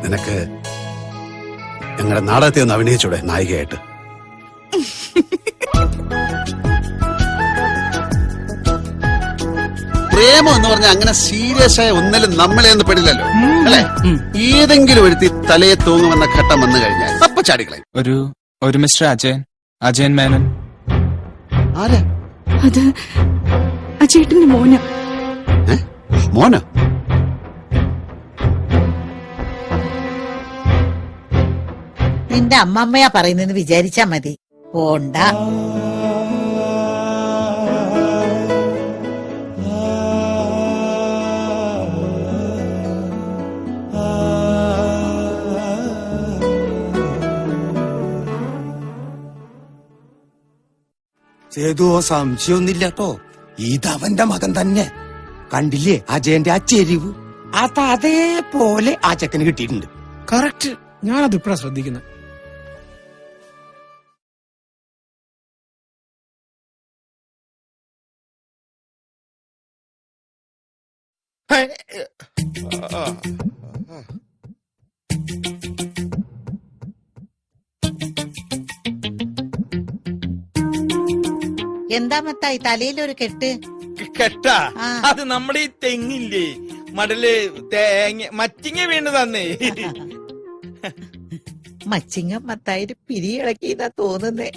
നിനക്ക് ഞങ്ങളുടെ നാടകത്തെ ഒന്ന് അഭിനയിച്ചൂടെ നായികയായിട്ട്? പ്രേമം എന്ന് പറഞ്ഞാൽ അങ്ങനെ സീരിയസ് ആയ ഒന്നിലും നമ്മളെ ഒന്നും പെടില്ലല്ലോ അല്ലെ? ഏതെങ്കിലും ഒരുത്തി തലയെ തൂങ്ങുമെന്ന ഘട്ടം വന്നു കഴിഞ്ഞാൽ അപ്പൊ ചാടിക്കളെ. ഒരു മിസ്റ്റർ അജയൻ മേനൻ. ആരാ അത്? അജയേട്ടന്റെ മോന. മോനോ? നിന്റെ അമ്മമ്മയാ പറയുന്നെന്ന് വിചാരിച്ചാ മതി. പോണ്ട. സേതു സംശയമൊന്നുമില്ലട്ടോ, ഇതവന്റെ മകൻ തന്നെ. കണ്ടില്ലേ അജയന്റെ ആ ചെരിവ്? അതേപോലെ ആ ചെക്കന് കിട്ടിയിട്ടുണ്ട്. കറക്റ്റ്, ഞാനത് ഇപ്പഴാ ശ്രദ്ധിക്കുന്നത്. എന്താ മത്തായി തലയിലൊരു കെട്ട്? കെട്ടാ? അത് നമ്മുടെ ഈ തെങ്ങില്ലേ മടല് തേങ്ങ മച്ചിങ്ങ വീണ് തന്നേ. മച്ചിങ്ങ മത്തായി പിരിയിളക്കിയതാ തോന്നുന്നേ.